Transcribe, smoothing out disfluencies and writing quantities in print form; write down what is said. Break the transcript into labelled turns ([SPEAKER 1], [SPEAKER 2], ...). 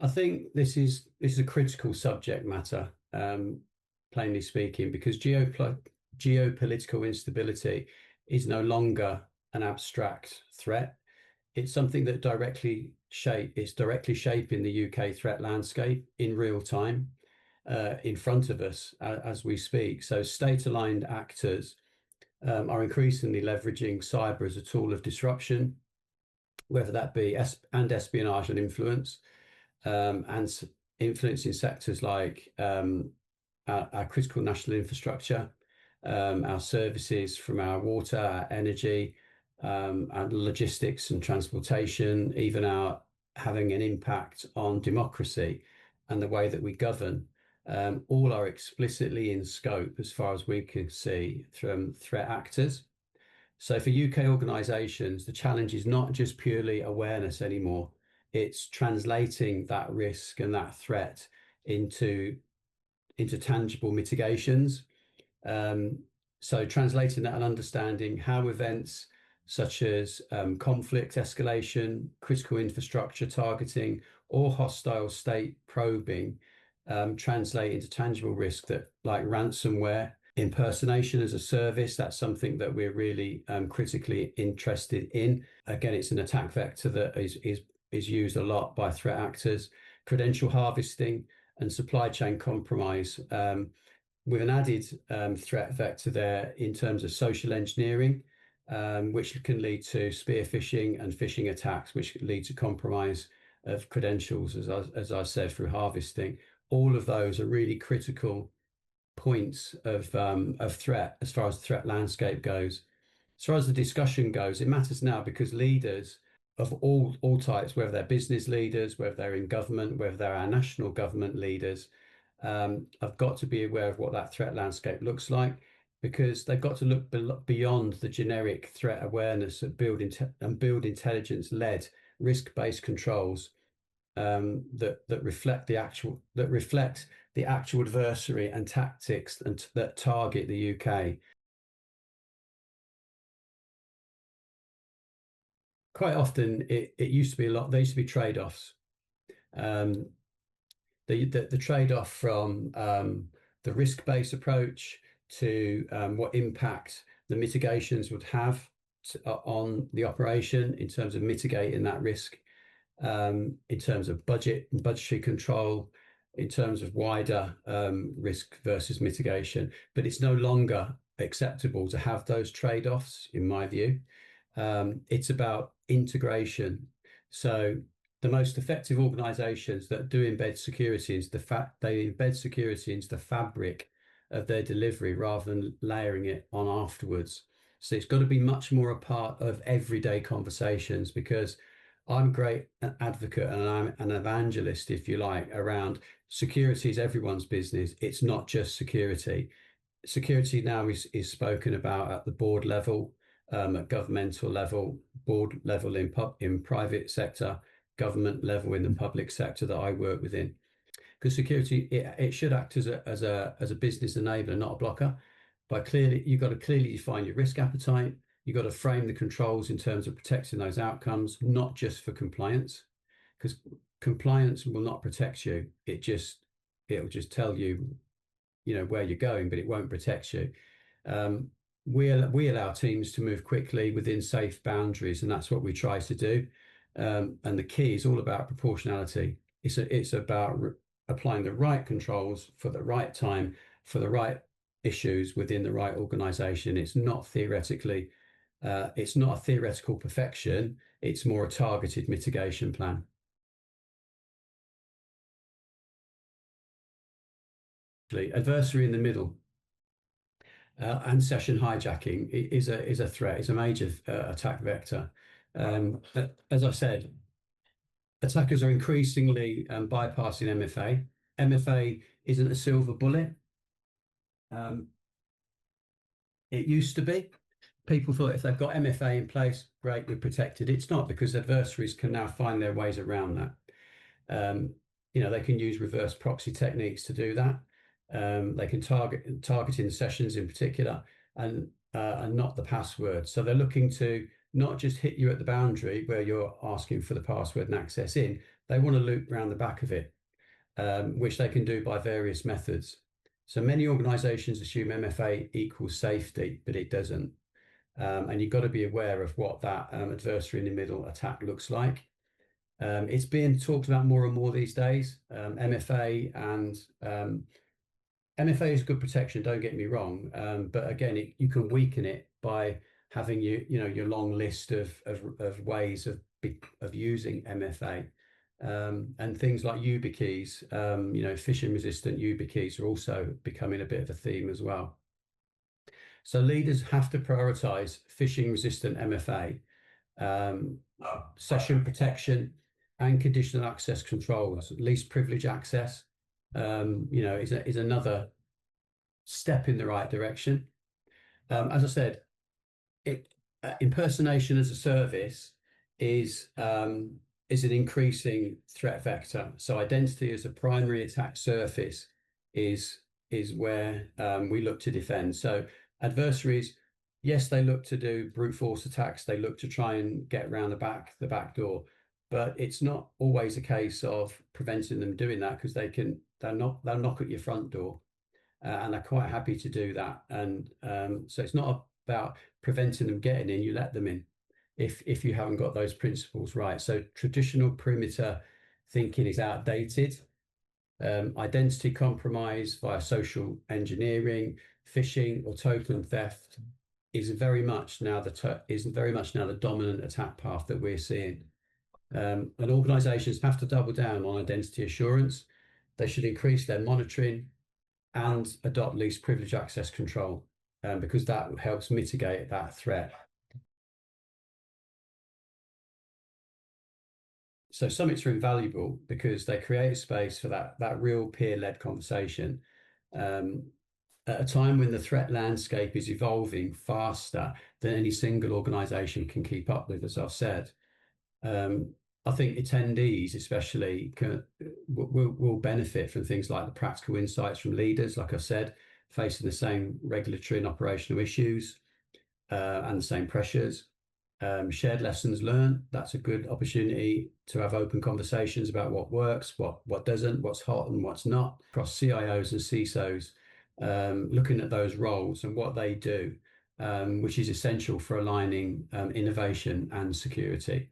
[SPEAKER 1] I think this is a critical subject matter, plainly speaking, because geopolitical instability is no longer an abstract threat. It's something that is directly shaping the UK threat landscape in real time, in front of us as we speak. So state-aligned actors are increasingly leveraging cyber as a tool of disruption, whether that be espionage and influence, and influence in sectors like our critical national infrastructure, our services from our water, our energy, and logistics and transportation, even our having an impact on democracy and the way that we govern, all are explicitly in scope as far as we can see from threat actors. So for UK organisations, the challenge is not just purely awareness anymore. It's translating that risk and that threat into tangible mitigations. So translating that and understanding how events such as conflict escalation, critical infrastructure targeting, or hostile state probing translate into tangible risk that, like ransomware, impersonation as a service, that's something that we're really critically interested in. Again, it's an attack vector that is used a lot by threat actors. Credential harvesting and supply chain compromise, with an added threat vector there in terms of social engineering, which can lead to spear phishing and phishing attacks, which lead to compromise of credentials, as I said, through harvesting. All of those are really critical points of threat as far as the threat landscape goes. As far as the discussion goes, it matters now because leaders of all types, whether they're business leaders, whether they're in government, whether they're our national government leaders, have got to be aware of what that threat landscape looks like, because they've got to look beyond the generic threat awareness and build intelligence-led risk-based controls that reflect the actual adversary and tactics that target the UK. Quite often, it used to be there used to be trade-offs. The trade-off from the risk-based approach to what impact the mitigations would have on the operation in terms of mitigating that risk, in terms of budgetary control, in terms of wider risk versus mitigation. But it's no longer acceptable to have those trade-offs, in my view. It's about integration. So the most effective organizations that do embed security into they embed security into the fabric of their delivevery rather than layering it on afterwards. So it's got to be much more a part of everyday conversations, because I'm a great advocate and I'm an evangelist, if you like, around security is everyone's business. It's not just security. Security now is spoken about at the board level, at governmental level, board level in private sector, government level in the public sector that I work within. Because security, it should act as a business enabler, not a blocker. You've got to clearly define your risk appetite. You've got to frame the controls in terms of protecting those outcomes, not just for compliance, because compliance will not protect you. It'll just tell you, where you're going, but it won't protect you. We allow teams to move quickly within safe boundaries, and that's what we try to do. And the key is all about proportionality. It's about applying the right controls for the right time, for the right issues within the right organization. It's not a theoretical perfection. It's more a targeted mitigation plan. Adversary in the middle and session hijacking is a threat. It's a major attack vector. As I said, attackers are increasingly bypassing MFA. MFA isn't a silver bullet. It used to be. People thought if they've got MFA in place, great, we're protected. It's not, because adversaries can now find their ways around that. They can use reverse proxy techniques to do that. They can targeting sessions in particular, and not the password. So they're looking to not just hit you at the boundary where you're asking for the password and access in, they want to loop around the back of it, which they can do by various methods. So many organizations assume MFA equals safety, but it doesn't. And you've got to be aware of what that adversary in the middle attack looks like. It's being talked about more and more these days. MFA and MFA is good protection, don't get me wrong, but again, you can weaken it by having your long list of ways of using MFA. And things like YubiKeys, phishing resistant YubiKeys are also becoming a bit of a theme as well. So leaders have to prioritize phishing resistant MFA, session protection, and conditional access controls. Least privilege access, is another step in the right direction. As I said, impersonation as a service is an increasing threat vector. So identity as a primary attack surface is where we look to defend. So adversaries, yes, they look to do brute force attacks. They look to try and get around the back door, but it's not always a case of preventing them doing that, because they'll knock at your front door, and they're quite happy to do that. And so it's not about preventing them getting in. You let them in if you haven't got those principles right. So traditional perimeter thinking is outdated. Identity compromise via social engineering, phishing, or token theft is very much now the dominant attack path that we're seeing. And organizations have to double down on identity assurance. They should increase their monitoring and adopt least privilege access control, because that helps mitigate that threat. So summits are invaluable because they create a space for that real peer-led conversation. At a time when the threat landscape is evolving faster than any single organization can keep up with, as I've said. I think attendees especially will benefit from things like the practical insights from leaders, like I said, facing the same regulatory and operational issues and the same pressures. Shared lessons learned, that's a good opportunity to have open conversations about what works, what doesn't, what's hot and what's not, across CIOs and CISOs, looking at those roles and what they do, which is essential for aligning innovation and security.